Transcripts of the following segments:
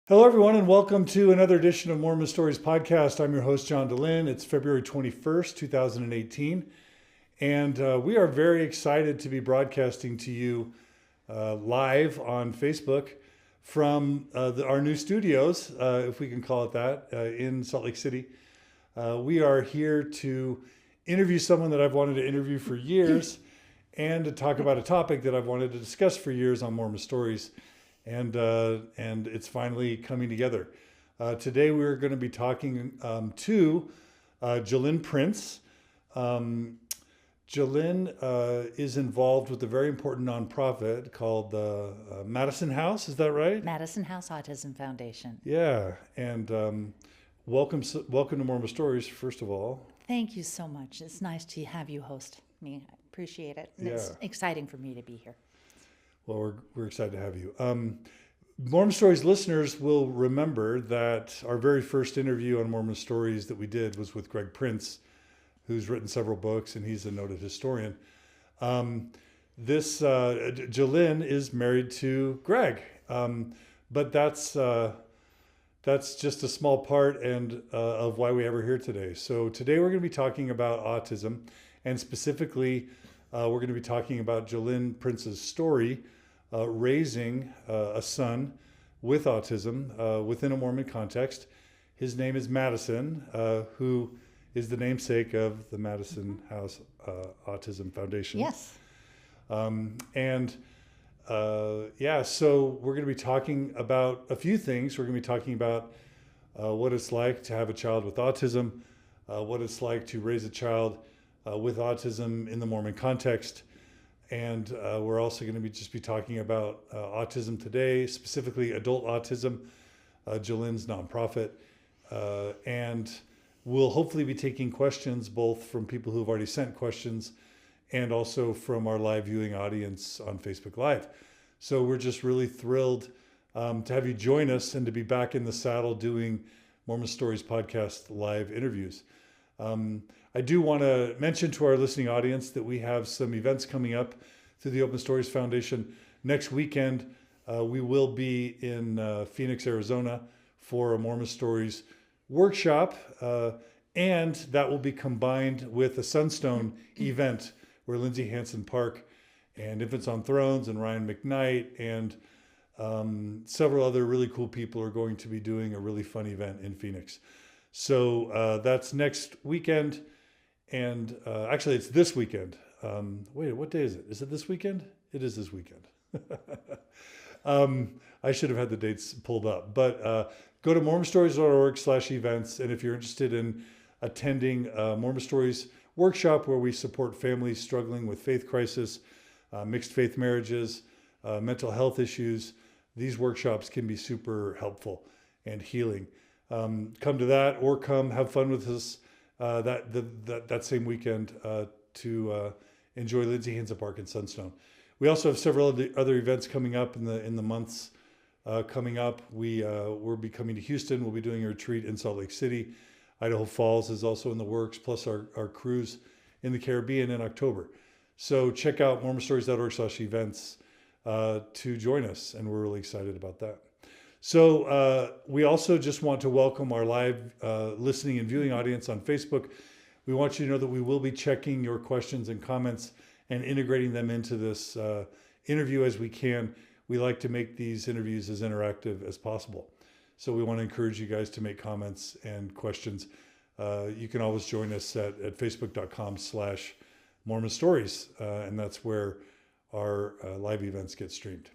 Hello, everyone, and welcome to another edition of Mormon Stories podcast. I'm your host, JaLynn. It's February 21st, 2018, and we are very excited to be broadcasting to you live on Facebook from our new studios, if we can call it that, in Salt Lake City. We are here to interview someone that I've wanted to interview for years and to talk about a topic that I've wanted to discuss for years on Mormon Stories. And it's finally coming together. Today we're going to be talking to JaLynn Prince. JaLynn is involved with a very important nonprofit called the Madison House. Is that right? Madison House Autism Foundation. Yeah, and welcome to Mormon Stories, first of all. Thank you so much. It's nice to have you host me. I appreciate it. And It's exciting for me to be here. Well, we're excited to have you. Mormon Stories listeners will remember that our very first interview on Mormon Stories that we did was with Greg Prince, who's written several books, and he's a noted historian. JaLynn is married to Greg, but that's just a small part of why we have her here today. So today we're going to be talking about autism, and specifically, we're going to be talking about JaLynn Prince's story. Raising a son with autism within a Mormon context. His name is Madison, who is the namesake of the Madison House Autism Foundation. Yes. So we're going to be talking about a few things. We're going to be talking about what it's like to have a child with autism, what it's like to raise a child with autism in the Mormon context. And we're also going to be talking about autism today, specifically adult autism, JaLynn's nonprofit. And we'll hopefully be taking questions both from people who've already sent questions and also from our live viewing audience on Facebook Live. So we're just really thrilled to have you join us and to be back in the saddle doing Mormon Stories podcast live interviews. I do want to mention to our listening audience that we have some events coming up through the Open Stories Foundation. Next weekend, we will be in Phoenix, Arizona for a Mormon Stories workshop, and that will be combined with a Sunstone event where Lindsay Hansen Park and Infants on Thrones and Ryan McKnight and several other really cool people are going to be doing a really fun event in Phoenix. So that's next weekend. And actually, it's this weekend. Wait, what day is it? Is it this weekend? It is this weekend. I should have had the dates pulled up. But go to mormonstories.org/events. And if you're interested in attending a Mormon Stories workshop where we support families struggling with faith crisis, mixed faith marriages, mental health issues, these workshops can be super helpful and healing. Come to that or come have fun with us that same weekend to enjoy Lindsay Hansen Park and Sunstone. We also have several other events coming up in the months coming up. We'll be coming to Houston. We'll be doing a retreat in Salt Lake City. Idaho Falls is also in the works, plus our cruise in the Caribbean in October. So check out mormonstories.org/events to join us, and we're really excited about that. So we also just want to welcome our live listening and viewing audience on Facebook. We want you to know that we will be checking your questions and comments and integrating them into this interview as we can. We like to make these interviews as interactive as possible. So we want to encourage you guys to make comments and questions. You can always join us at facebook.com/Mormon Stories, and that's where our live events get streamed.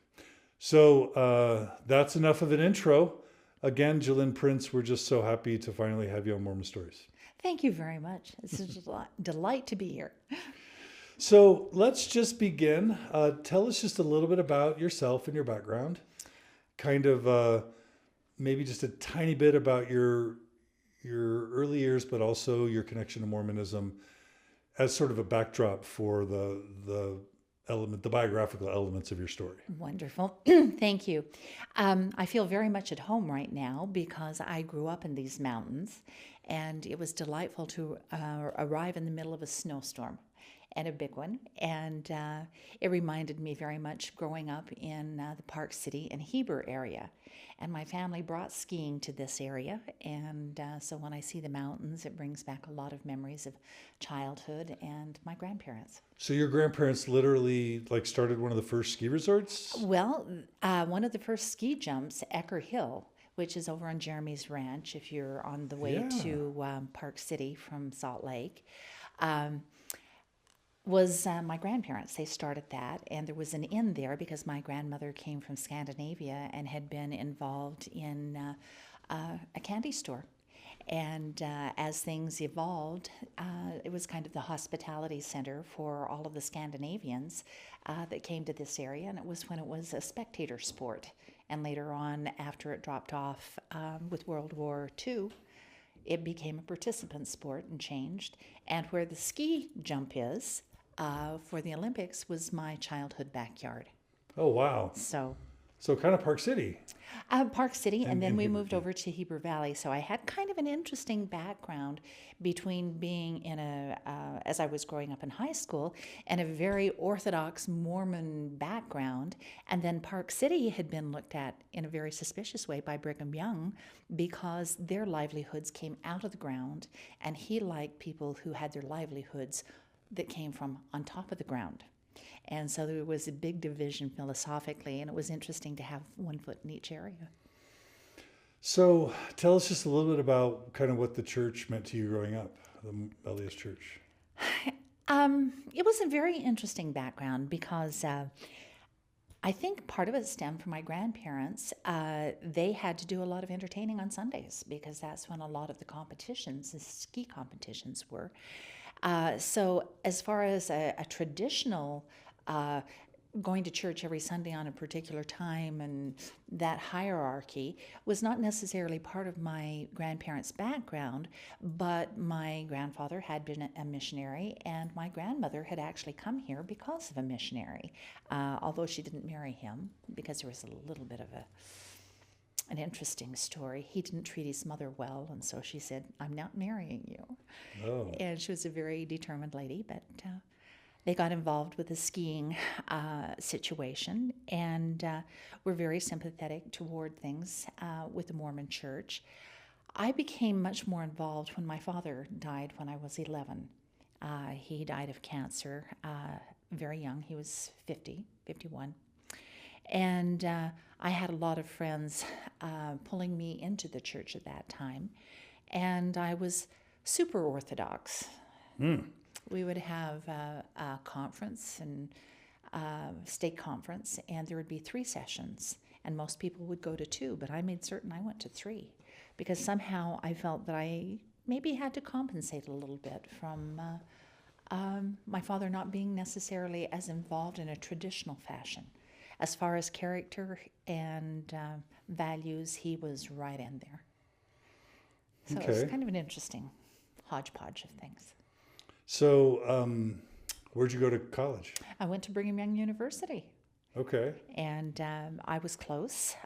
So that's enough of an intro. Again, JaLynn Prince, we're just so happy to finally have you on Mormon Stories. Thank you very much. It's a delight to be here. So let's just begin. Tell us just a little bit about yourself and your background. Kind of maybe just a tiny bit about your early years, but also your connection to Mormonism as sort of a backdrop for the biographical elements of your story. Wonderful. Thank you. I feel very much at home right now because I grew up in these mountains, and it was delightful to arrive in the middle of a snowstorm and a big one. And it reminded me very much growing up in the Park City and Heber area. And my family brought skiing to this area. And so when I see the mountains, it brings back a lot of memories of childhood and my grandparents. So your grandparents literally like started one of the first ski resorts? Well, one of the first ski jumps, Ecker Hill, which is over on Jeremy's Ranch, if you're on the way to Park City from Salt Lake, was my grandparents. They started that, and there was an inn there because my grandmother came from Scandinavia and had been involved in a candy store. And as things evolved, it was kind of the hospitality center for all of the Scandinavians that came to this area, and it was when it was a spectator sport. And later on, after it dropped off with World War II, it became a participant sport and changed. And where the ski jump is for the Olympics was my childhood backyard. Oh, wow. So kind of Park City. Park City, and then we moved over to Heber Valley. So I had kind of an interesting background between being in as I was growing up in high school, and a very Orthodox Mormon background. And then Park City had been looked at in a very suspicious way by Brigham Young because their livelihoods came out of the ground, and he liked people who had their livelihoods that came from on top of the ground. And so there was a big division philosophically, and it was interesting to have one foot in each area. So tell us just a little bit about kind of what the church meant to you growing up, the LDS Church. It was a very interesting background because I think part of it stemmed from my grandparents. They had to do a lot of entertaining on Sundays because that's when a lot of the competitions, the ski competitions were. So as far as a traditional going to church every Sunday on a particular time and that hierarchy was not necessarily part of my grandparents' background, but my grandfather had been a missionary, and my grandmother had actually come here because of a missionary, although she didn't marry him because there was a little bit of an interesting story. He didn't treat his mother well, and so she said, "I'm not marrying you." Oh. And she was a very determined lady, but they got involved with the skiing situation and were very sympathetic toward things with the Mormon Church. I became much more involved when my father died when I was 11. He died of cancer very young. He was 51. And I had a lot of friends pulling me into the church at that time. And I was super Orthodox. We would have a conference and stake conference, and there would be 3 sessions. And most people would go to 2, but I made certain I went to 3 because somehow I felt that I maybe had to compensate a little bit from my father not being necessarily as involved in a traditional fashion. As far as character and values, he was right in there. So It was kind of an interesting hodgepodge of things. So where'd you go to college? I went to Brigham Young University. Okay. And I was close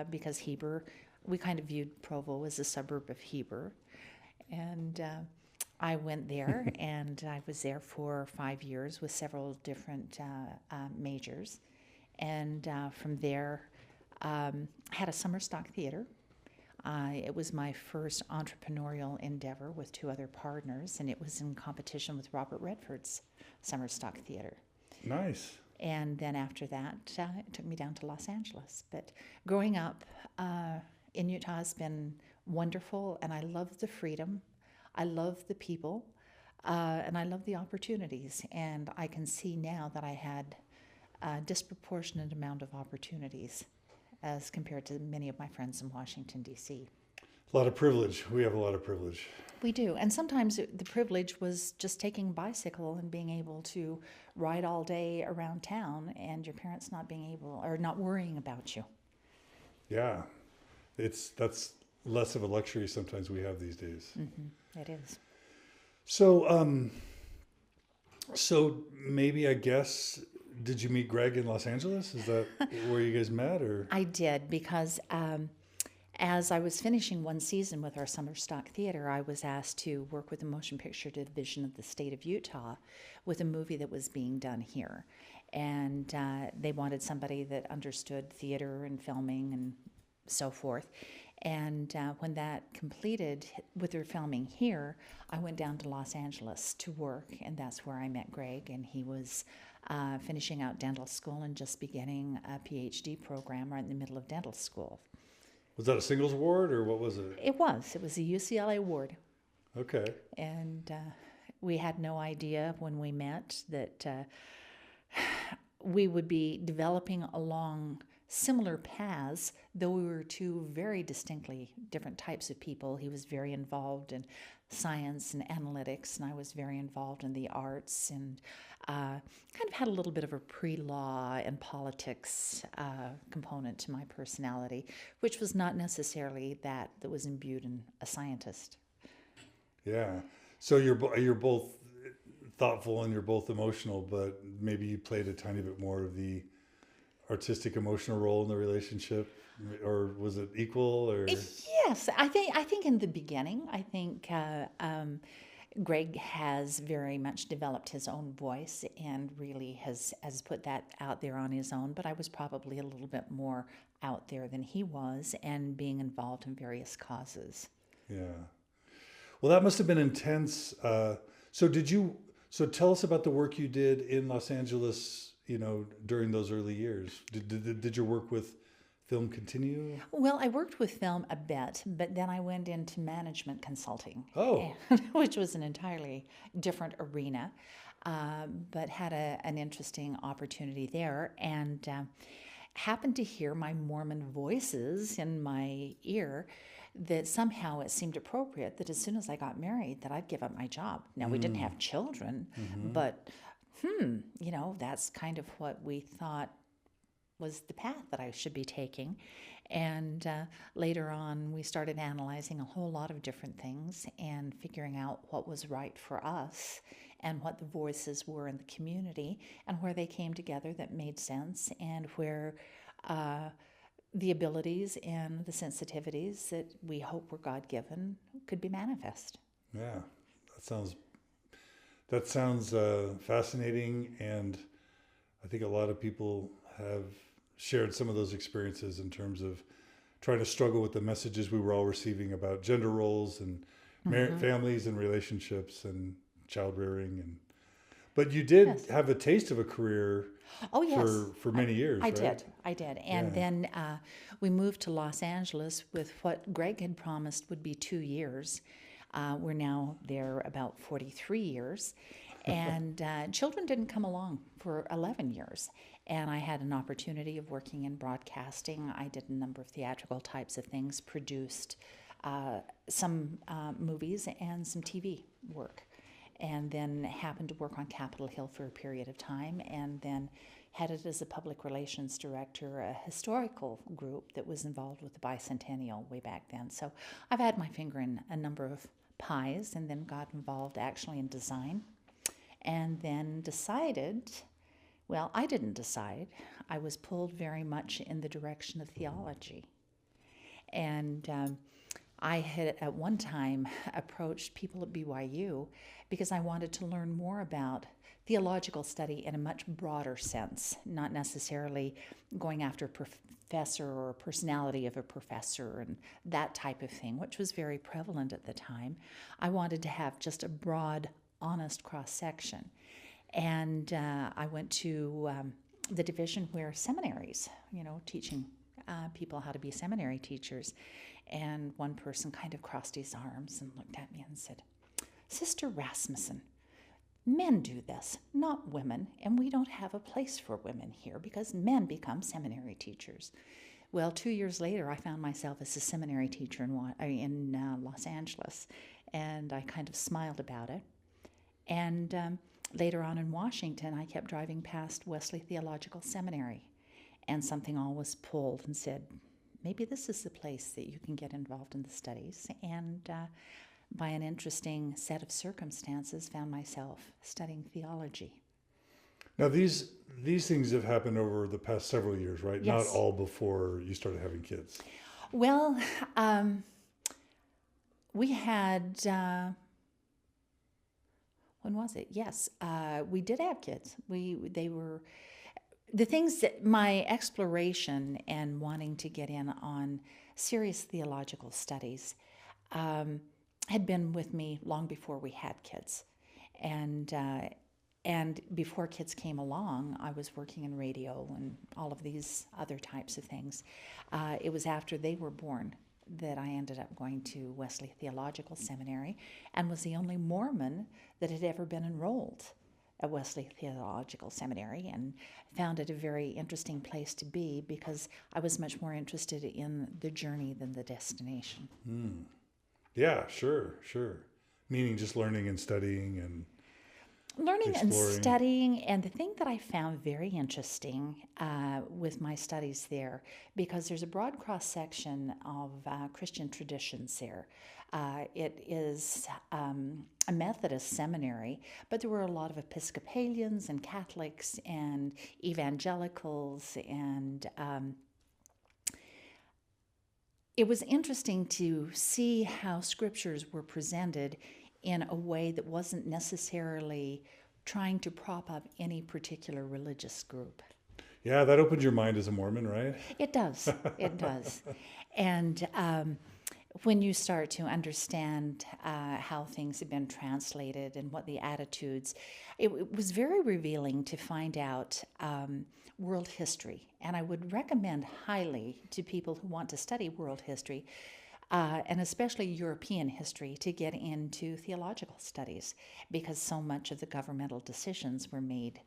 because Heber, we kind of viewed Provo as a suburb of Heber. And I went there, and I was there for 5 years with several different majors. And from there, had a summer stock theater. It was my first entrepreneurial endeavor with 2 other partners, and it was in competition with Robert Redford's summer stock theater. Nice. And then after that, it took me down to Los Angeles. But growing up in Utah has been wonderful, and I love the freedom. I love the people, and I love the opportunities. And I can see now that I had a disproportionate amount of opportunities as compared to many of my friends in Washington, D.C. A lot of privilege. We have a lot of privilege. We do. And sometimes the privilege was just taking a bicycle and being able to ride all day around town and your parents not being able or not worrying about you. Yeah. That's less of a luxury sometimes we have these days. Mm-hmm. It is. So, so maybe I guess, did you meet Greg in Los Angeles? Is that where you guys met, or? I did, because As I was finishing one season with our summer stock theater, I was asked to work with the motion picture division of the state of Utah with a movie that was being done here. And they wanted somebody that understood theater and filming and so forth. And when that completed with their filming here, I went down to Los Angeles to work, and that's where I met Greg. And he was finishing out dental school and just beginning a PhD program right in the middle of dental school. Was that a singles award or what was it? It was a UCLA award. Okay. And we had no idea when we met that we would be developing along similar paths, though we were two very distinctly different types of people. He was very involved in science and analytics, and I was very involved in the arts, and kind of had a little bit of a pre-law and politics component to my personality, which was not necessarily that was imbued in a scientist. Yeah. So you're both thoughtful and you're both emotional, but maybe you played a tiny bit more of the artistic emotional role in the relationship, or was it equal? Or yes, I think in the beginning, I think Greg has very much developed his own voice and really has put that out there on his own, but I was probably a little bit more out there than he was and being involved in various causes. Yeah. Well, that must have been intense. So tell us about the work you did in Los Angeles, during those early years. Did your work with film continue? Well, I worked with film a bit, but then I went into management consulting, Oh. which was an entirely different arena, but had an interesting opportunity there, and happened to hear my Mormon voices in my ear that somehow it seemed appropriate that as soon as I got married that I'd give up my job. Now, we didn't have children, but that's kind of what we thought was the path that I should be taking. And later on, we started analyzing a whole lot of different things and figuring out what was right for us and what the voices were in the community and where they came together that made sense, and where the abilities and the sensitivities that we hope were God-given could be manifest. Yeah, that sounds fascinating, and I think a lot of people have shared some of those experiences in terms of trying to struggle with the messages we were all receiving about gender roles and families and relationships and child rearing. But you did have a taste of a career for many years, I right? I did. And then we moved to Los Angeles with what Greg had promised would be 2 years. We're now there about 43 years. And children didn't come along for 11 years. And I had an opportunity of working in broadcasting. I did a number of theatrical types of things, produced some movies and some TV work. And then happened to work on Capitol Hill for a period of time, and then headed as a public relations director a historical group that was involved with the bicentennial way back then. So I've had my finger in a number of pies, and then got involved actually in design, and then decided, well, I didn't decide. I was pulled very much in the direction of theology. And I had at one time approached people at BYU because I wanted to learn more about theological study in a much broader sense, not necessarily going after a professor or a personality of a professor and that type of thing, which was very prevalent at the time. I wanted to have just a broad, honest cross-section. And I went to the division where seminaries, teaching people how to be seminary teachers. And one person kind of crossed his arms and looked at me and said, "Sister Rasmussen, men do this, not women, and we don't have a place for women here because men become seminary teachers." Well, 2 years later, I found myself as a seminary teacher in Los Angeles, and I kind of smiled about it. And later on in Washington, I kept driving past Wesley Theological Seminary, and something always pulled and said, maybe this is the place that you can get involved in the studies. And by an interesting set of circumstances, found myself studying theology. Now, these things have happened over the past several years, right? Yes. Not all before you started having kids. Well, we had, when was it? Yes, we did have kids. They were, the things that my exploration and wanting to get in on serious theological studies had been with me long before we had kids. And before kids came along, I was working in radio and all of these other types of things. It was after they were born that I ended up going to Wesley Theological Seminary and was the only Mormon that had ever been enrolled at Wesley Theological Seminary, and found it a very interesting place to be because I was much more interested in the journey than the destination. Yeah, sure. Meaning just learning and studying and Learning and exploring. studying, and the thing that I found very interesting with my studies there, because there's a broad cross-section of Christian traditions there. It is a Methodist seminary, but there were a lot of Episcopalians and Catholics and evangelicals, and it was interesting to see how scriptures were presented in a way that wasn't necessarily trying to prop up any particular religious group. Yeah, that opened your mind as a Mormon, right? It does. It does. And when you start to understand how things have been translated and what the attitudes, it was very revealing to find out world history. And I would recommend highly to people who want to study world history, and especially European history, to get into theological studies, because so much of the governmental decisions were made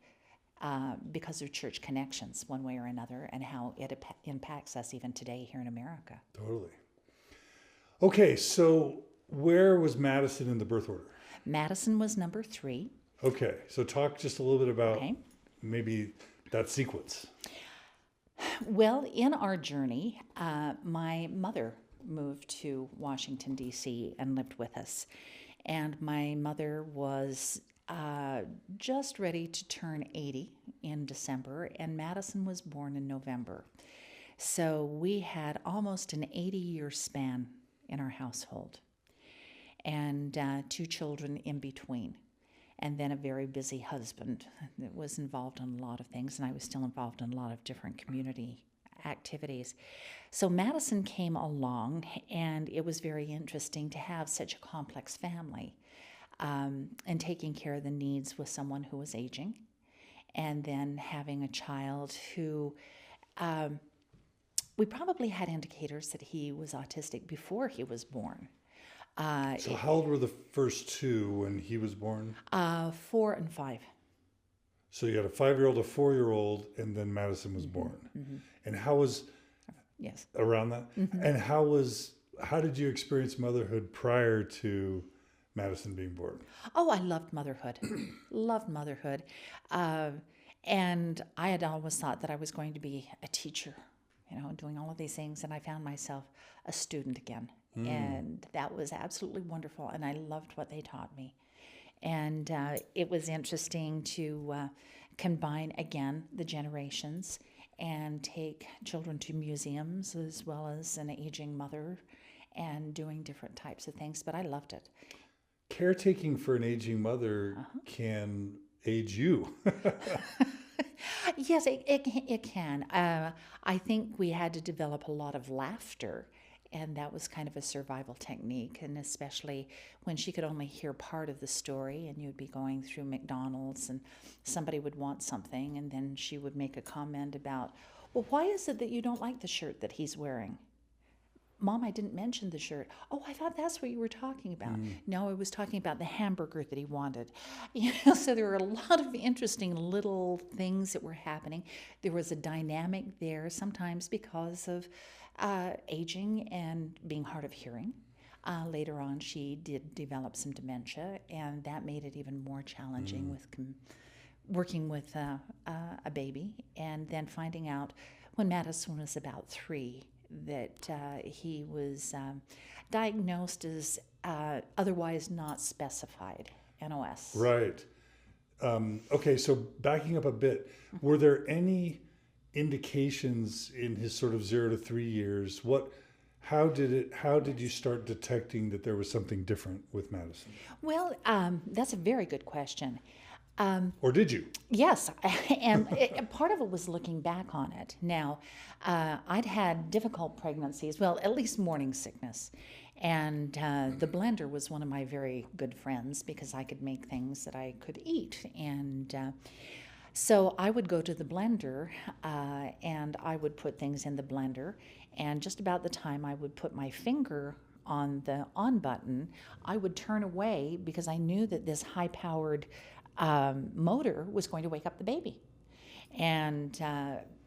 because of church connections one way or another, and how it impacts us even today here in America. Totally. Okay, so where was Madison in the birth order? Madison was number 3. Okay, so talk just a little bit about Okay. maybe that sequence. Well, in our journey, my mother moved to Washington, D.C. and lived with us. And my mother was just ready to turn 80 in December, and Madison was born in November. So we had almost an 80-year span in our household, and 2 children in between. And then a very busy husband that was involved in a lot of things, and I was still involved in a lot of different community activities. So Madison came along, and it was very interesting to have such a complex family, and taking care of the needs with someone who was aging, and then having a child who we probably had indicators that he was autistic before he was born. So how old were the first 2 when he was born? 4 and 5. So you had a 5-year-old, a 4-year-old, and then Madison was born. Mm-hmm. And how was Yes. around that? Mm-hmm. And how did you experience motherhood prior to Madison being born? Oh, I loved motherhood. Loved motherhood. And I had always thought that I was going to be a teacher, doing all of these things. And I found myself a student again. And that was absolutely wonderful. And I loved what they taught me. And it was interesting to combine, again, the generations and take children to museums as well as an aging mother and doing different types of things. But I loved it. Caretaking for an aging mother can age you. Yes, it can. I think we had to develop a lot of laughter, and that was kind of a survival technique, and especially when she could only hear part of the story, and you'd be going through McDonald's and somebody would want something, and then she would make a comment about, well, why is it that you don't like the shirt that he's wearing? Mom, I didn't mention the shirt. Oh, I thought that's what you were talking about. No, I was talking about the hamburger that he wanted. So there were a lot of interesting little things that were happening. There was a dynamic there, sometimes because of aging and being hard of hearing. Later on, she did develop some dementia, and that made it even more challenging with working with a baby, and then finding out when Madison was about 3 that he was diagnosed as otherwise not specified NOS. Right. Okay, so backing up a bit, were there any indications in his sort of 0 to 3 years? How did you start detecting that there was something different with Madison? Well, that's a very good question. Or did you? Yes, and part of it was looking back on it. Now, I'd had difficult pregnancies, well, at least morning sickness. And the blender was one of my very good friends because I could make things that I could eat. And so I would go to the blender and I would put things in the blender. And just about the time I would put my finger on the on button, I would turn away because I knew that this high-powered motor was going to wake up the baby. And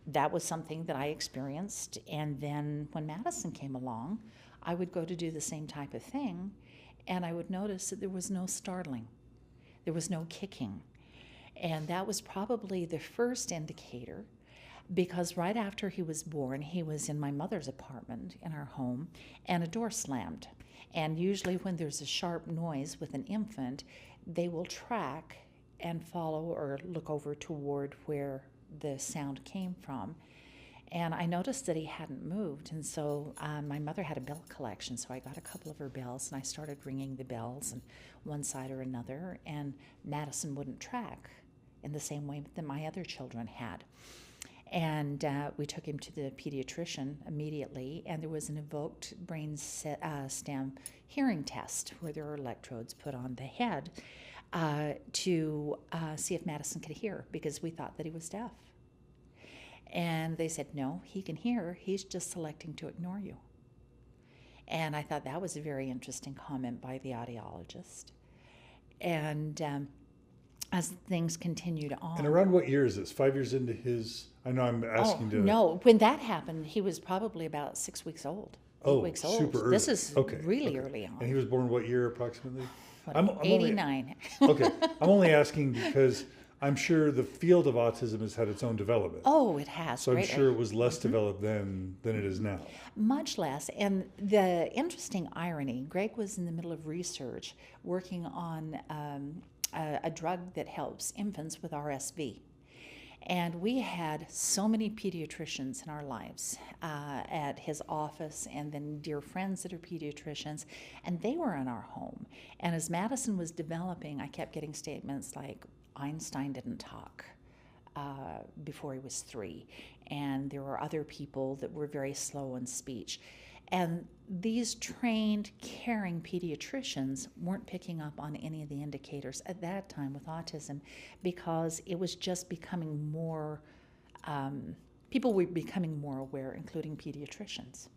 that was something that I experienced. And then when Madison came along, I would go to do the same type of thing, and I would notice that there was no startling. There was no kicking. And that was probably the first indicator, because right after he was born, he was in my mother's apartment in our home, and a door slammed. And usually when there's a sharp noise with an infant, they will track and follow or look over toward where the sound came from. And I noticed that he hadn't moved, and so my mother had a bell collection, so I got a couple of her bells, and I started ringing the bells on one side or another, and Madison wouldn't track in the same way that my other children had. And we took him to the pediatrician immediately, and there was an evoked brain stem hearing test where there were electrodes put on the head to see if Madison could hear, because we thought that he was deaf. And they said, no, he can hear, he's just selecting to ignore you. And I thought that was a very interesting comment by the audiologist. And as things continued on. And around what year is this? 5 years into his, I know I'm asking to. No, when that happened, he was probably about 6 weeks old. 8 weeks old. Super early. This is really early on. And he was born what year approximately? I'm 89. Okay. I'm only asking because I'm sure the field of autism has had its own development. Oh, it has. So I'm sure it was less developed then than it is now. Much less. And the interesting irony, Greg was in the middle of research working on a drug that helps infants with RSV. And we had so many pediatricians in our lives at his office, and then dear friends that are pediatricians, and they were in our home. And as Madison was developing, I kept getting statements like, Einstein didn't talk before he was 3, and there were other people that were very slow in speech. And these trained, caring pediatricians weren't picking up on any of the indicators at that time with autism, because it was just becoming more, people were becoming more aware, including pediatricians.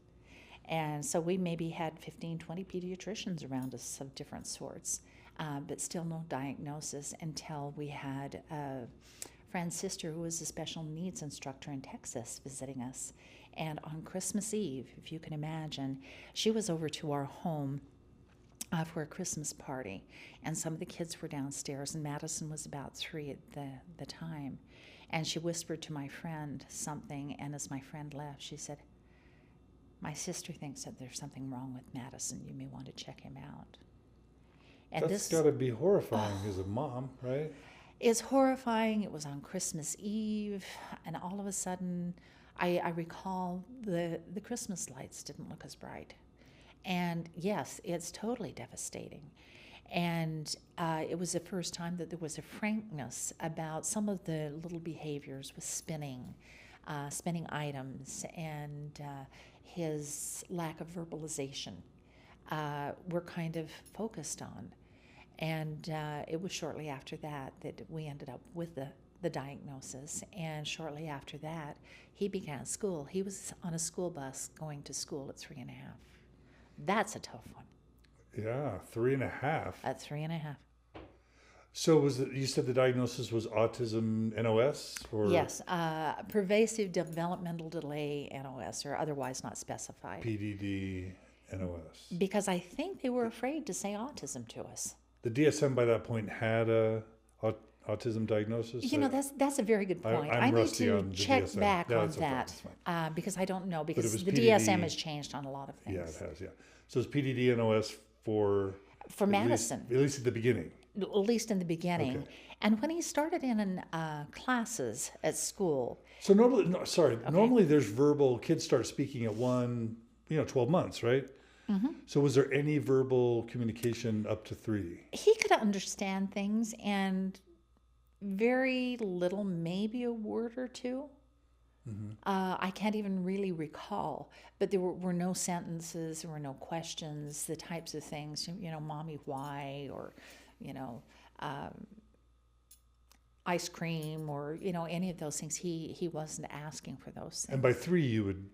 And so we maybe had 15, 20 pediatricians around us of different sorts, but still no diagnosis until we had a friend's sister who was a special needs instructor in Texas visiting us. And on Christmas Eve, if you can imagine, she was over to our home for a Christmas party. And some of the kids were downstairs, and Madison was about 3 at the time. And she whispered to my friend something, and as my friend left, she said, my sister thinks that there's something wrong with Madison. You may want to check him out. And that's got to be horrifying as a mom, right? It's horrifying. It was on Christmas Eve, and all of a sudden, I recall the Christmas lights didn't look as bright. And yes, it's totally devastating. And it was the first time that there was a frankness about some of the little behaviors with spinning items, and his lack of verbalization were kind of focused on. And it was shortly after that we ended up with the diagnosis. And shortly after that, he began school. He was on a school bus going to school at 3.5. That's a tough one. Yeah, 3.5. At 3.5. So you said the diagnosis was autism NOS? Or yes, pervasive developmental delay NOS, or otherwise not specified. PDD-NOS. Because I think they were afraid to say autism to us. The DSM by that point had a autism diagnosis? You know, that's a very good point. I need to check back on that because I don't know, because the DSM has changed on a lot of things. Yeah, it has, yeah. So it's PDD-NOS for Madison. At least at the beginning. At least in the beginning. Okay. And when he started in classes at school. So normally there's verbal, kids start speaking at 1, 12 months, right? Mm-hmm. So was there any verbal communication up to 3? He could understand things and very little, maybe a word or two. Mm-hmm. I can't even really recall, but there were no sentences, there were no questions, the types of things, mommy, why, or, um, ice cream, or, any of those things. He wasn't asking for those things. And by 3, you would,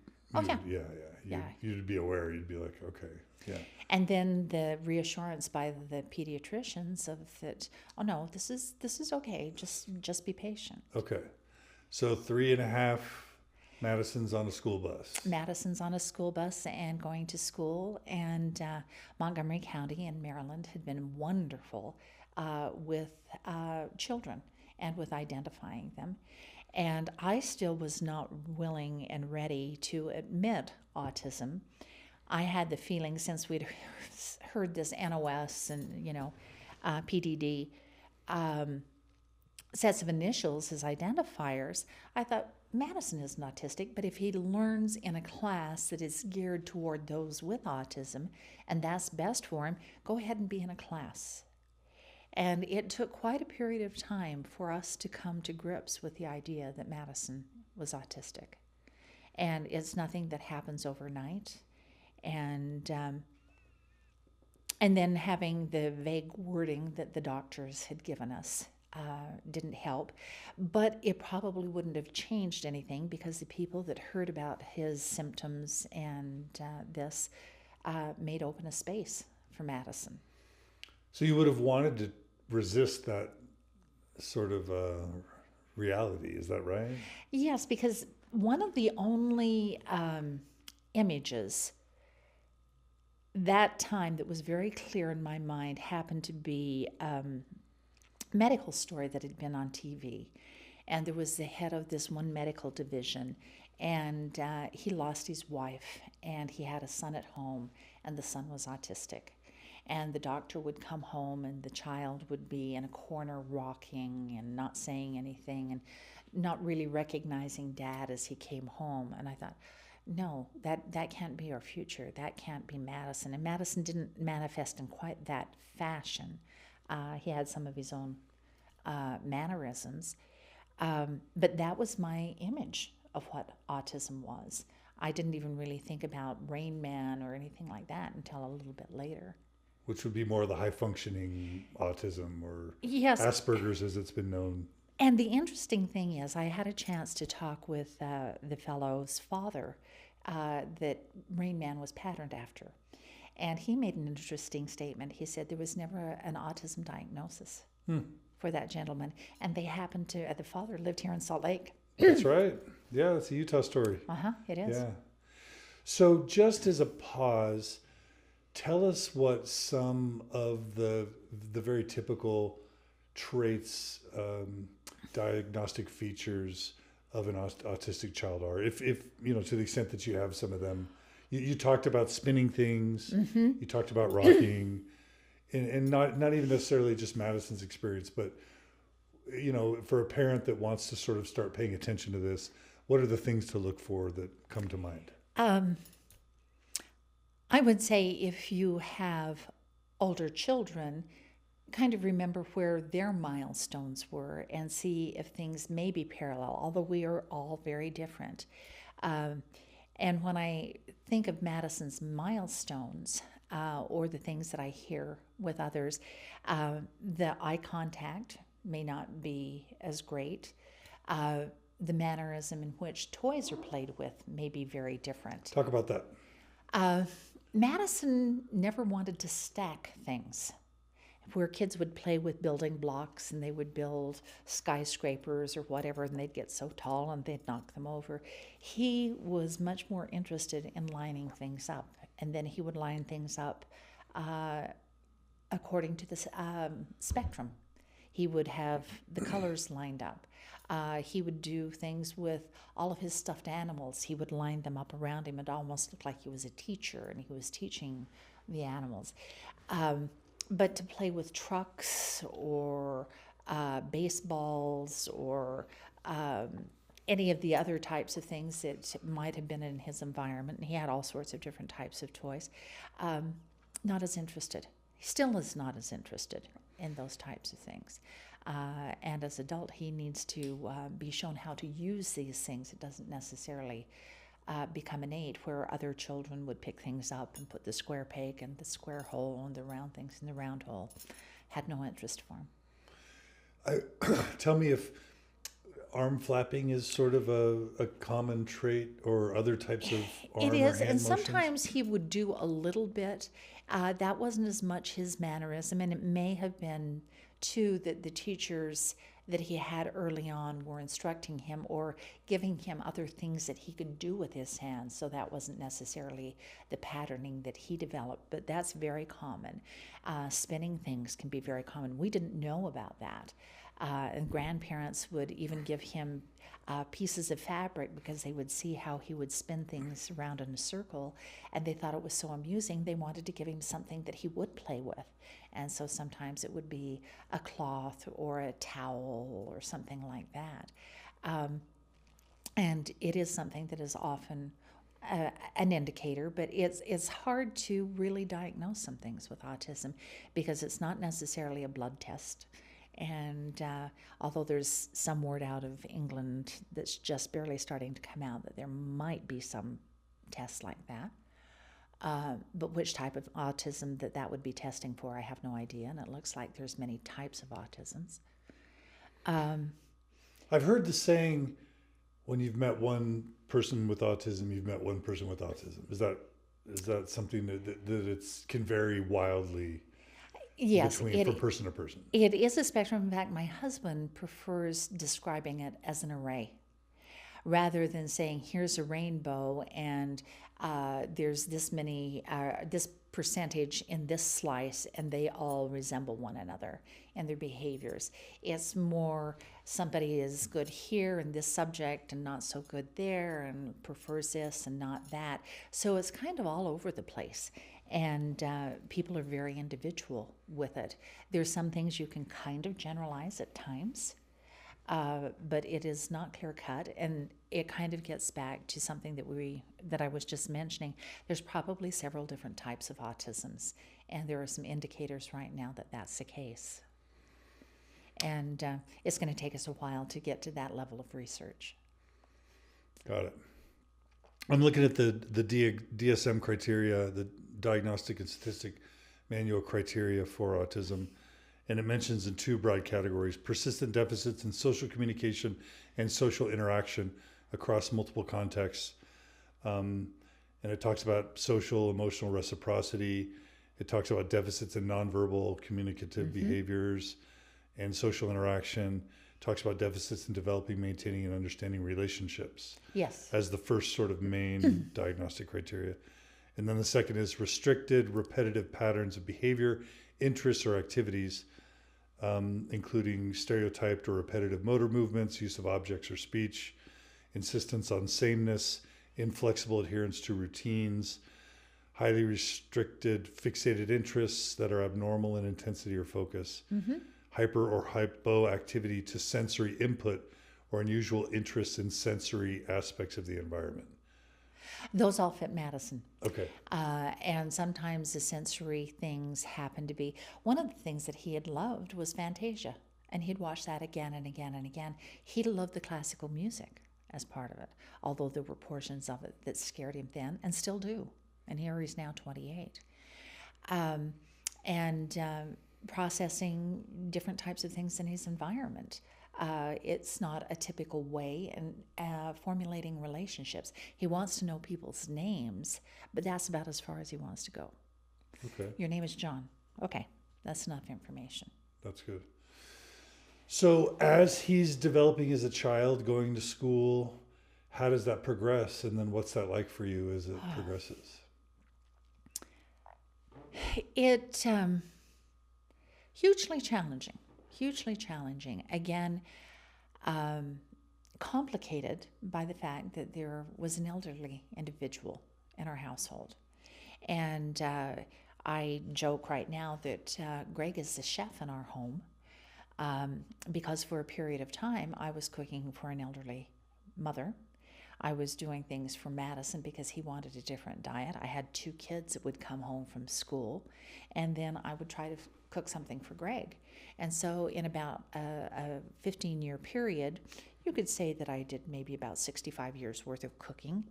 Yeah. you'd be aware. You'd be like, okay, yeah. And then the reassurance by the pediatricians of that, oh no, this is okay. Just be patient. Okay, so 3.5. Madison's on a school bus. Madison's on a school bus and going to school, and Montgomery County in Maryland had been wonderful with children and with identifying them. And I still was not willing and ready to admit autism. I had the feeling, since we'd heard this NOS and, PDD, sets of initials as identifiers, I thought, Madison isn't autistic, but if he learns in a class that is geared toward those with autism, and that's best for him, go ahead and be in a class. And it took quite a period of time for us to come to grips with the idea that Madison was autistic. And it's nothing that happens overnight. And then having the vague wording that the doctors had given us didn't help. But it probably wouldn't have changed anything, because the people that heard about his symptoms and this made open a space for Madison. So you would have wanted to resist that sort of reality, is that right? Yes, because one of the only images that time that was very clear in my mind happened to be medical story that had been on TV. And there was the head of this one medical division, and he lost his wife, and he had a son at home, and the son was autistic. And the doctor would come home, and the child would be in a corner rocking and not saying anything and not really recognizing Dad as he came home. And I thought, no, that can't be our future. That can't be Madison. And Madison didn't manifest in quite that fashion. He had some of his own mannerisms. But that was my image of what autism was. I didn't even really think about Rain Man or anything like that until a little bit later. Which would be more of the high-functioning autism, or yes, Asperger's as it's been known. And the interesting thing is, I had a chance to talk with the fellow's father that Rain Man was patterned after. And he made an interesting statement. He said there was never an autism diagnosis for that gentleman. And they happened to, the father lived here in Salt Lake. That's right. Yeah, that's a Utah story. It is. Yeah. So just as a pause, tell us what some of the very typical traits, diagnostic features of an autistic child are, if to the extent that you have some of them. You talked about spinning things, you talked about rocking, and not even necessarily just Madison's experience, but for a parent that wants to sort of start paying attention to this, what are the things to look for that come to mind? I would say, if you have older children, kind of remember where their milestones were and see if things may be parallel, although we are all very different. And when I think of Madison's milestones, or the things that I hear with others, the eye contact may not be as great. The mannerism in which toys are played with may be very different. Talk about that. Madison never wanted to stack things, where kids would play with building blocks and they would build skyscrapers or whatever, and they'd get so tall and they'd knock them over. He was much more interested in lining things up, and then he would line things up according to the spectrum. He would have the colors lined up. He would do things with all of his stuffed animals. He would line them up around him. It almost looked like he was a teacher and he was teaching the animals. But to play with trucks or baseballs or any of the other types of things that might have been in his environment, and he had all sorts of different types of toys, not as interested. He still is not as interested in those types of things. And as an adult, he needs to be shown how to use these things. It doesn't necessarily become an aid where other children would pick things up and put the square peg in the square hole and the round things in the round hole. Had no interest for him. Tell me if arm flapping is sort of a common trait, or other types of arm It or is, hand and motions? sometimes he would do a little bit. That wasn't as much his mannerism, and it may have been, too, that the teachers that he had early on were instructing him or giving him other things that he could do with his hands, so that wasn't necessarily the patterning that he developed, but that's very common. Spinning things can be very common. We didn't know about that. And grandparents would even give him pieces of fabric because they would see how he would spin things around in a circle, and they thought it was so amusing they wanted to give him something that he would play with. And so sometimes it would be a cloth or a towel or something like that. And it is something that is often an indicator, but it's hard to really diagnose some things with autism because it's not necessarily a blood test. And although there's some word out of England that's just barely starting to come out that there might be some tests like that, but which type of autism that would be testing for, I have no idea. And it looks like there's many types of autisms. I've heard the saying, when you've met one person with autism, you've met one person with autism. Is that something that it can vary wildly? Yes, from person to person. It is a spectrum. In fact, my husband prefers describing it as an array rather than saying, here's a rainbow and there's this many, this percentage in this slice, and they all resemble one another in their behaviors. It's more somebody is good here in this subject and not so good there, and prefers this and not that. So it's kind of all over the place. And people are very individual with it. There's some things you can kind of generalize at times, but it is not clear cut, and it kind of gets back to something that I was just mentioning. There's probably several different types of autisms, and there are some indicators right now that that's the case. And it's going to take us a while to get to that level of research. Got it. I'm looking at the DSM criteria, the Diagnostic and Statistic Manual criteria for autism, and it mentions in two broad categories: persistent deficits in social communication and social interaction across multiple contexts. And it talks about social emotional reciprocity. It talks about deficits in nonverbal communicative behaviors and social interaction. Talks about deficits in developing, maintaining, and understanding relationships. Yes. As the first sort of main diagnostic criteria. And then the second is restricted, repetitive patterns of behavior, interests, or activities, including stereotyped or repetitive motor movements, use of objects or speech, insistence on sameness, inflexible adherence to routines, highly restricted, fixated interests that are abnormal in intensity or focus, hyper or hypoactivity to sensory input, or unusual interest in sensory aspects of the environment. Those all fit Madison. Okay. And sometimes the sensory things happen to be, one of the things that he had loved was Fantasia, and he'd watch that again and again and again. He loved the classical music as part of it, although there were portions of it that scared him then and still do. And here he's now 28. Processing different types of things in his environment. It's not a typical way in formulating relationships. He wants to know people's names, but that's about as far as he wants to go. Okay. Your name is John. Okay, that's enough information. That's good. So as he's developing as a child, going to school, how does that progress? And then what's that like for you as it progresses? It hugely challenging. Again, complicated by the fact that there was an elderly individual in our household. And I joke right now that Greg is the chef in our home because for a period of time I was cooking for an elderly mother. I was doing things for Madison because he wanted a different diet. I had 2 kids that would come home from school, and then I would try to cook something for Greg. And so in about a 15-year period, you could say that I did maybe about 65 years worth of cooking.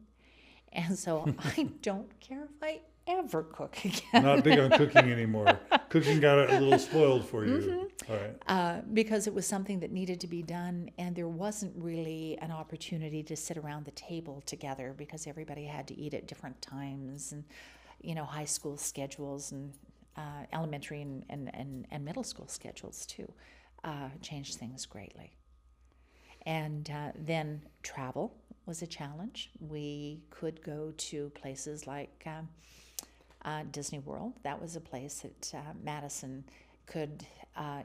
And so I don't care if I ever cook again. Not big on cooking anymore. Cooking got a little spoiled for you. All right. Because it was something that needed to be done, and there wasn't really an opportunity to sit around the table together because everybody had to eat at different times, and high school schedules and elementary and middle school schedules too changed things greatly. And then travel was a challenge. We could go to places like Disney World. That was a place that Madison could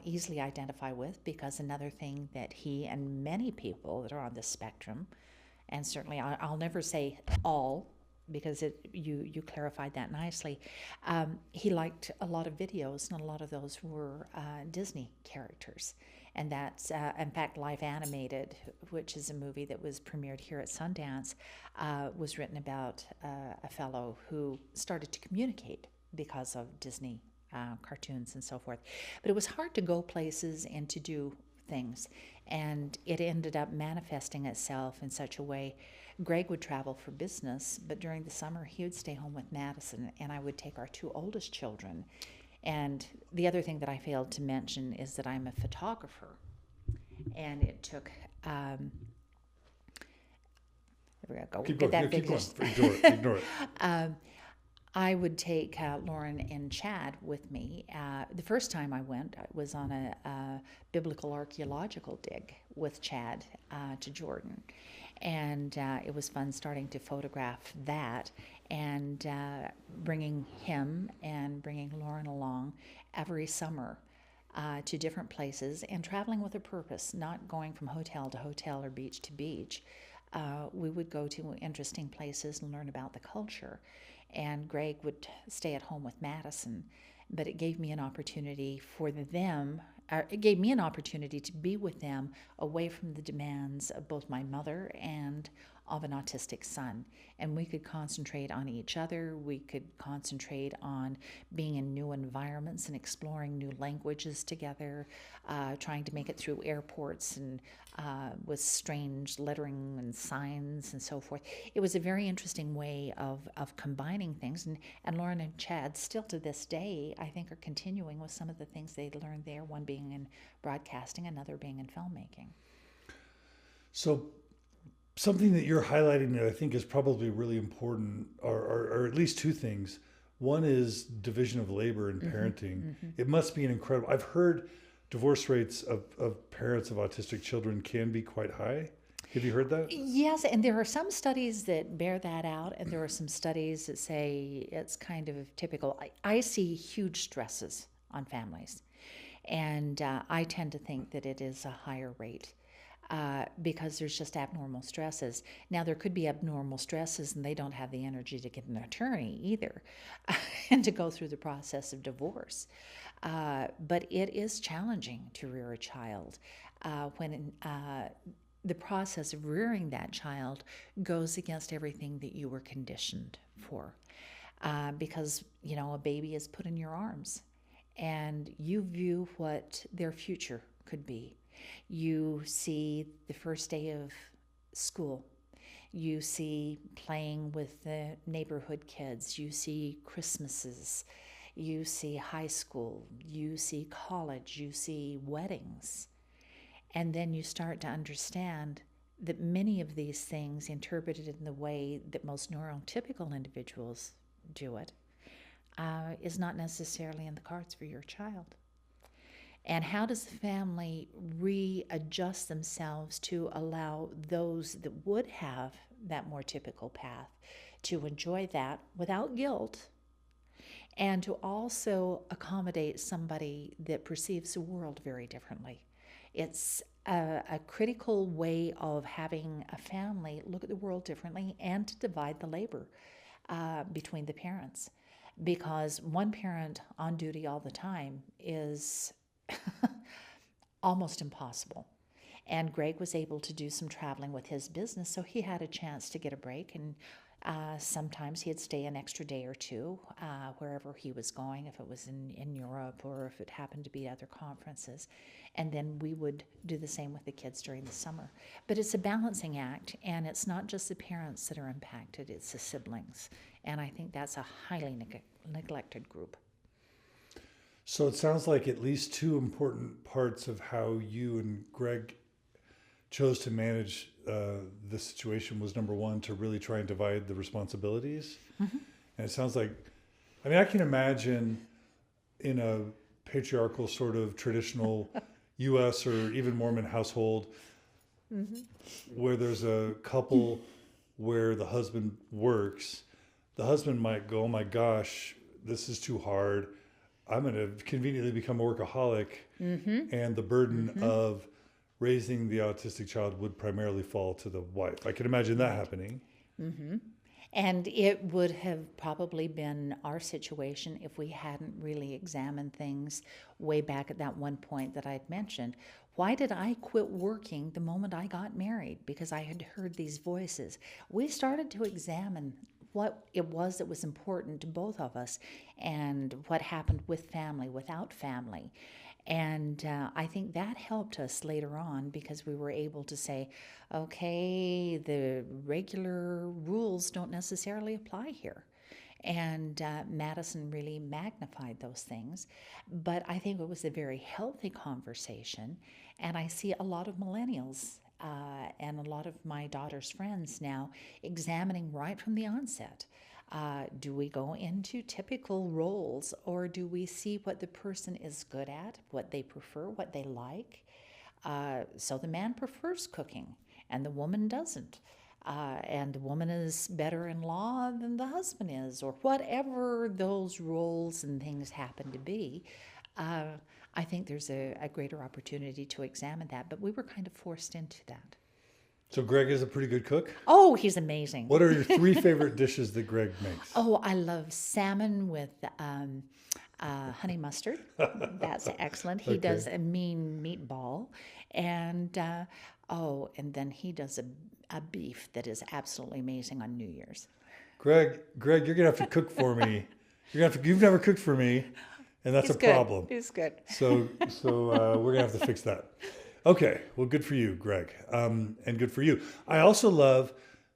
easily identify with, because another thing that he and many people that are on the spectrum, and certainly I'll never say all, because you clarified that nicely, he liked a lot of videos, and a lot of those were Disney characters. And that's, in fact, Life Animated, which is a movie that was premiered here at Sundance, was written about a fellow who started to communicate because of Disney cartoons and so forth. But it was hard to go places and to do things. And it ended up manifesting itself in such a way. Greg would travel for business, but during the summer he would stay home with Madison, and I would take our 2 oldest children. And the other thing that I failed to mention is that I'm a photographer, and it took. We're gonna go Keep get going. that Keep going. finished. Ignore it. I would take Lauren and Chad with me. The first time I went, I was on a biblical archaeological dig with Chad to Jordan. And it was fun starting to photograph that, and bringing him and bringing Lauren along every summer to different places, and traveling with a purpose, not going from hotel to hotel or beach to beach. We would go to interesting places and learn about the culture. And Greg would stay at home with Madison, but it gave me an opportunity it gave me an opportunity to be with them away from the demands of both my mother and of an autistic son. And we could concentrate on each other. We could concentrate on being in new environments and exploring new languages together, trying to make it through airports and with strange lettering and signs and so forth. It was a very interesting way of combining things. And Lauren and Chad, still to this day, I think, are continuing with some of the things they learned there, one being in broadcasting, another being in filmmaking. So something that you're highlighting that I think is probably really important are at least 2 things. One is division of labor in parenting. Mm-hmm. It must be an incredible. I've heard divorce rates of parents of autistic children can be quite high. Have you heard that? Yes, and there are some studies that bear that out, and there are some studies that say it's kind of typical. I see huge stresses on families, and I tend to think that it is a higher rate. Because there's just abnormal stresses. Now, there could be abnormal stresses and they don't have the energy to get an attorney either and to go through the process of divorce. But it is challenging to rear a child when the process of rearing that child goes against everything that you were conditioned for. Because, a baby is put in your arms and you view what their future could be. You see the first day of school. You see playing with the neighborhood kids. You see Christmases. You see high school. You see college. You see weddings. And then you start to understand that many of these things, interpreted in the way that most neurotypical individuals do it, is not necessarily in the cards for your child. And how does the family readjust themselves to allow those that would have that more typical path to enjoy that without guilt, and to also accommodate somebody that perceives the world very differently? It's a critical way of having a family look at the world differently and to divide the labor between the parents. Because one parent on duty all the time is almost impossible. And Greg was able to do some traveling with his business, so he had a chance to get a break. And sometimes he'd stay an extra day or two wherever he was going, if it was in Europe or if it happened to be other conferences. And then we would do the same with the kids during the summer. But it's a balancing act, and it's not just the parents that are impacted, it's the siblings. And I think that's a highly neglected group. So it sounds like at least two important parts of how you and Greg chose to manage the situation was, number one, to really try and divide the responsibilities. Mm-hmm. And it sounds like, I mean, I can imagine in a patriarchal sort of traditional U.S. or even Mormon household, mm-hmm. where there's a couple where the husband works, the husband might go, oh my gosh, this is too hard. I'm going to conveniently become a workaholic. Mm-hmm. And the burden mm-hmm. of raising the autistic child would primarily fall to the wife. I can imagine that happening. Mm-hmm. And it would have probably been our situation if we hadn't really examined things way back at that one point that I'd mentioned. Why did I quit working the moment I got married? Because I had heard these voices. We started to examine what it was that was important to both of us and what happened with family, without family. And I think that helped us later on because we were able to say, okay, the regular rules don't necessarily apply here. And Madison really magnified those things. But I think it was a very healthy conversation. And I see a lot of millennials and a lot of my daughter's friends now examining right from the onset. Do we go into typical roles, or do we see what the person is good at, what they prefer, what they like? So the man prefers cooking and the woman doesn't. And the woman is better in law than the husband is, or whatever those roles and things happen to be. I think there's a greater opportunity to examine that, but we were kind of forced into that. So Greg is a pretty good cook? Oh, he's amazing. What are your three favorite dishes that Greg makes? Oh, I love salmon with honey mustard. That's excellent. He does a mean meatball. And, and then he does a beef that is absolutely amazing on New Year's. Greg, you're going to have to cook for me. You've never cooked for me, and that's a problem. He's good. So we're going to have to fix that. Okay, well, good for you, Greg, and good for you. I also love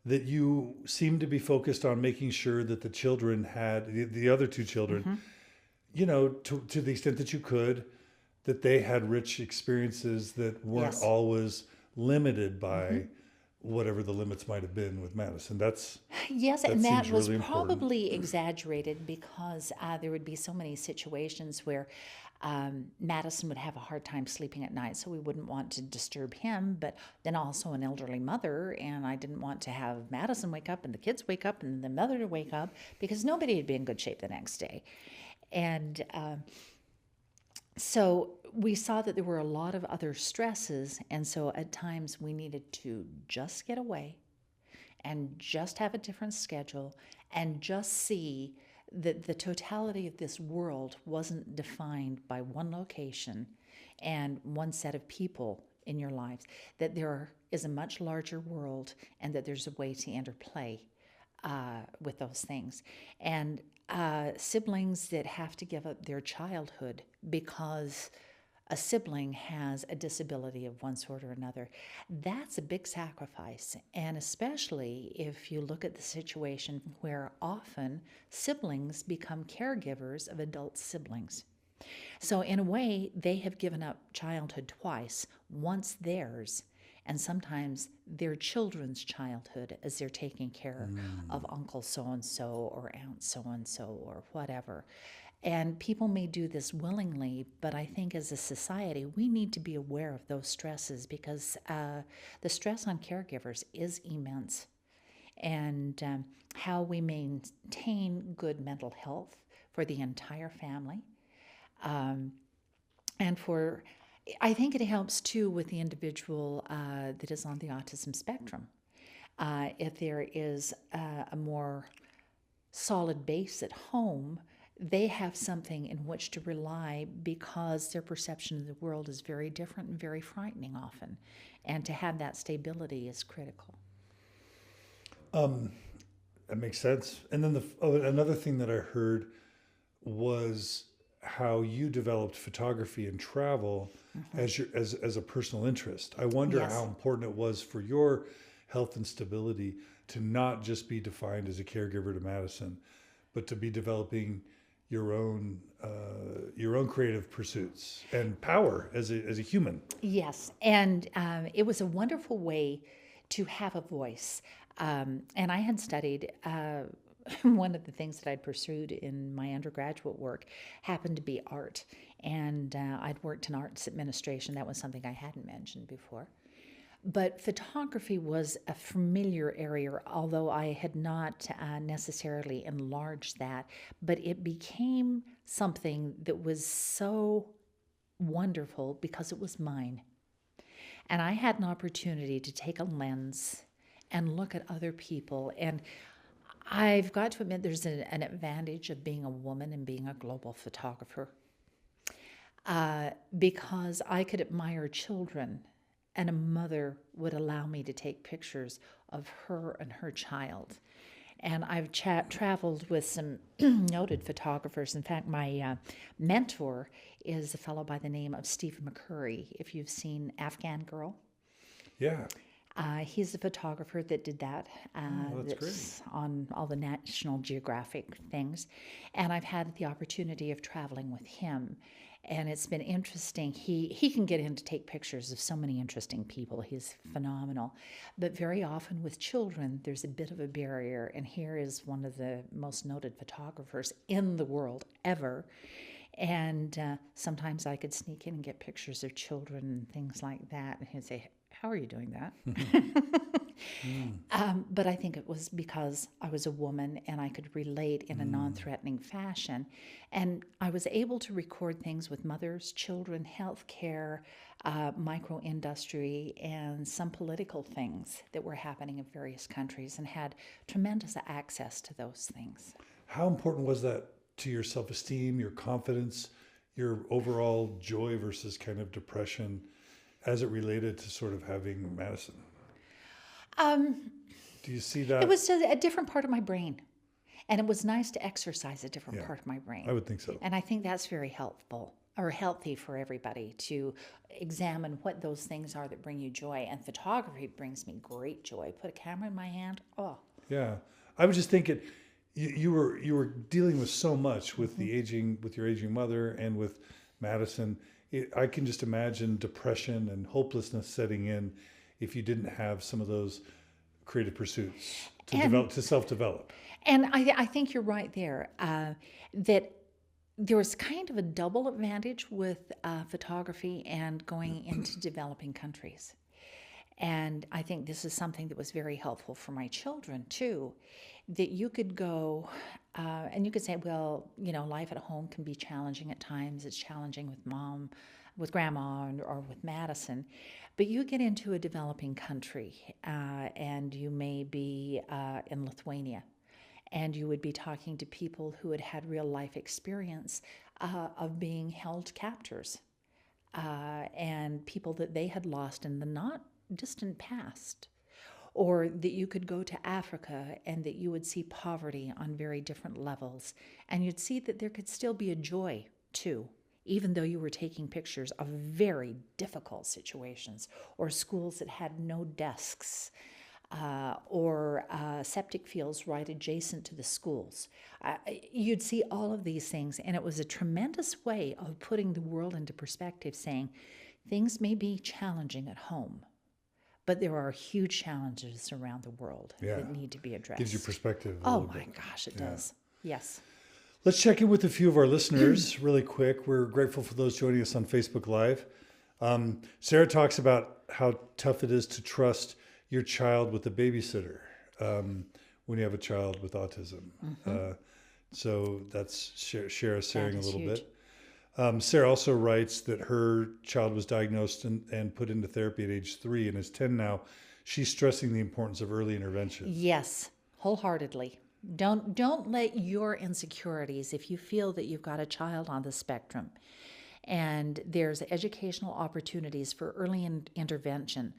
that you seem to be focused on making sure that the children had, the other two children, mm-hmm. you know, to the extent that you could, that they had rich experiences that weren't always limited by mm-hmm. whatever the limits might have been with Madison. And that was really probably exaggerated because there would be so many situations where Madison would have a hard time sleeping at night, so we wouldn't want to disturb him, but then also an elderly mother, and I didn't want to have Madison wake up and the kids wake up and the mother to wake up because nobody would be in good shape the next day. And so we saw that there were a lot of other stresses, and so at times we needed to just get away and just have a different schedule and just see that the totality of this world wasn't defined by one location and one set of people in your lives, that there is a much larger world and that there's a way to interplay with those things. And siblings that have to give up their childhood because a sibling has a disability of one sort or another, that's a big sacrifice. And especially if you look at the situation where often siblings become caregivers of adult siblings. So in a way, they have given up childhood twice, once theirs, and sometimes their children's childhood as they're taking care of Uncle so-and-so or Aunt so-and-so or whatever. And people may do this willingly, but I think as a society, we need to be aware of those stresses because the stress on caregivers is immense. And how we maintain good mental health for the entire family. And I think it helps too with the individual that is on the autism spectrum. If there is a more solid base at home, they have something in which to rely because their perception of the world is very different and very frightening often. And to have that stability is critical. That makes sense. And then another thing that I heard was how you developed photography and travel as a personal interest. I wonder Yes. how important it was for your health and stability to not just be defined as a caregiver to Madison, but to be developing your own creative pursuits and power as a human. Yes, and it was a wonderful way to have a voice. And I had studied, one of the things that I'd pursued in my undergraduate work happened to be art. And I'd worked in arts administration. That was something I hadn't mentioned before. But photography was a familiar area, although I had not necessarily enlarged that. But it became something that was so wonderful because it was mine. And I had an opportunity to take a lens and look at other people. And I've got to admit there's an advantage of being a woman and being a global photographer, because I could admire children, and a mother would allow me to take pictures of her and her child. And I've traveled with some noted photographers. In fact, my mentor is a fellow by the name of Stephen McCurry. If you've seen Afghan Girl. Yeah. He's the photographer that did that. That's great. On all the National Geographic things. And I've had the opportunity of traveling with him. And it's been interesting. He can get in to take pictures of so many interesting people. He's phenomenal. But very often with children, there's a bit of a barrier. And here is one of the most noted photographers in the world ever. And sometimes I could sneak in and get pictures of children and things like that. And he'd say, "How are you doing that?" But I think it was because I was a woman and I could relate in a non-threatening fashion. And I was able to record things with mothers, children, healthcare, micro-industry, and some political things that were happening in various countries, and had tremendous access to those things. How important was that to your self-esteem, your confidence, your overall joy versus kind of depression as it related to sort of having Madison? Do you see that? It was a different part of my brain. And it was nice to exercise a different part of my brain. I would think so. And I think that's very helpful or healthy for everybody to examine what those things are that bring you joy. And photography brings me great joy. Put a camera in my hand. Oh. Yeah. I was just thinking you were dealing with so much with with your aging mother and with Madison. I can just imagine depression and hopelessness setting in if you didn't have some of those creative pursuits to self-develop. And I think you're right there, that there's kind of a double advantage with photography and going into developing countries. And I think this is something that was very helpful for my children too, that you could go and you could say, well, life at home can be challenging at times. It's challenging with mom, with grandma, or with Madison. But you get into a developing country and you may be in Lithuania, and you would be talking to people who had real life experience of being held captors and people that they had lost in the not distant past. Or that you could go to Africa and that you would see poverty on very different levels. And you'd see that there could still be a joy too, even though you were taking pictures of very difficult situations, or schools that had no desks, or septic fields right adjacent to the schools. You'd see all of these things, and it was a tremendous way of putting the world into perspective, saying things may be challenging at home, but there are huge challenges around the world that need to be addressed. Gives you perspective. Oh my gosh, it does. Yes. Let's check in with a few of our listeners really quick. We're grateful for those joining us on Facebook Live. Sarah talks about how tough it is to trust your child with a babysitter when you have a child with autism. So that's Shara sharing a little bit. Sarah also writes that her child was diagnosed and put into therapy at age 3 and is 10 now. She's stressing the importance of early intervention. Yes, wholeheartedly. Don't let your insecurities, if you feel that you've got a child on the spectrum and there's educational opportunities for early intervention,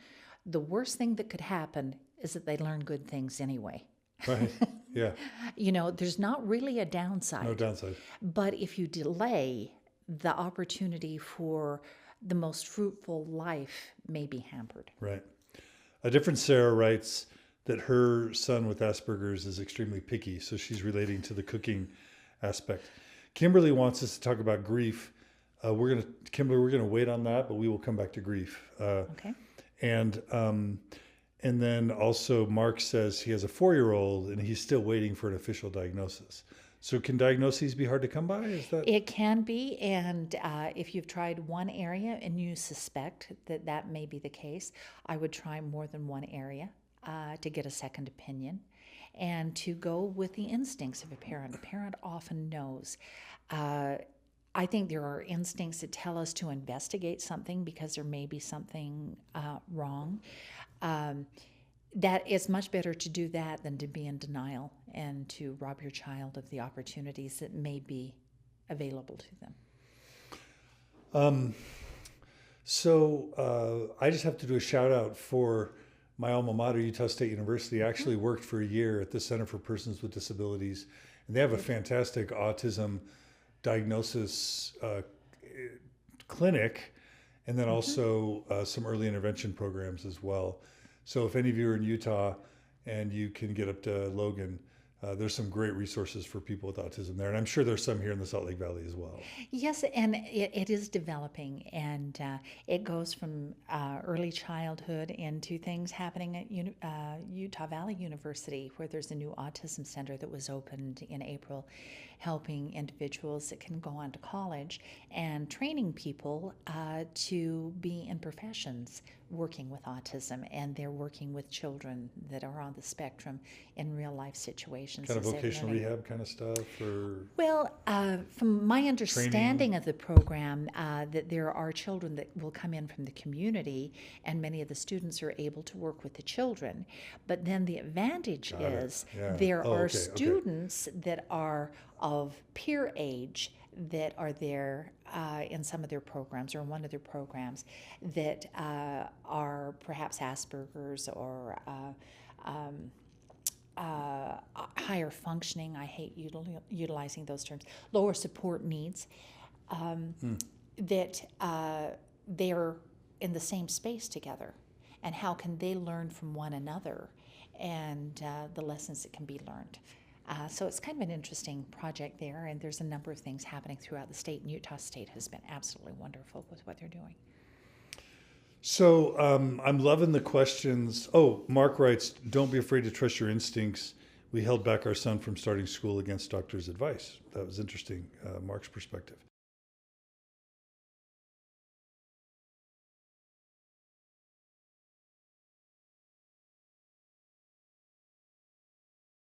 the worst thing that could happen is that they learn good things anyway. Right. Yeah. There's not really a downside. No downside. But if you delay, the opportunity for the most fruitful life may be hampered. Right. A different Sarah writes that her son with Asperger's is extremely picky, so she's relating to the cooking aspect. Kimberly wants us to talk about grief. Kimberly, we're gonna wait on that, but we will come back to grief. Okay. And then also Mark says he has a 4-year-old and he's still waiting for an official diagnosis. So can diagnoses be hard to come by? It can be, and if you've tried one area and you suspect that may be the case, I would try more than one area to get a second opinion and to go with the instincts of a parent. A parent often knows. I think there are instincts that tell us to investigate something because there may be something wrong. That it's much better to do that than to be in denial and to rob your child of the opportunities that may be available to them. So I just have to do a shout out for my alma mater, Utah State University. I actually worked for a year at the Center for Persons with Disabilities, and they have a fantastic autism diagnosis clinic, and then also some early intervention programs as well. So if any of you are in Utah and you can get up to Logan, there's some great resources for people with autism there. And I'm sure there's some here in the Salt Lake Valley as well. Yes, and it is developing, and it goes from early childhood into things happening at Utah Valley University, where there's a new autism center that was opened in April, helping individuals that can go on to college and training people to be in professions working with autism, and they're working with children that are on the spectrum in real life situations. Kind of vocational rehab kind of stuff? Well, from my understanding of the program, that there are children that will come in from the community, and many of the students are able to work with the children. But then the advantage is there are students that are of peer age that are there in some of their programs or in one of their programs that are perhaps Asperger's or higher functioning. I hate utilizing those terms. Lower support needs, that they're in the same space together. And how can they learn from one another and the lessons that can be learned? So it's kind of an interesting project there, and there's a number of things happening throughout the state, and Utah State has been absolutely wonderful with what they're doing. So I'm loving the questions. Oh, Mark writes, don't be afraid to trust your instincts. We held back our son from starting school against doctor's advice. That was interesting, Mark's perspective.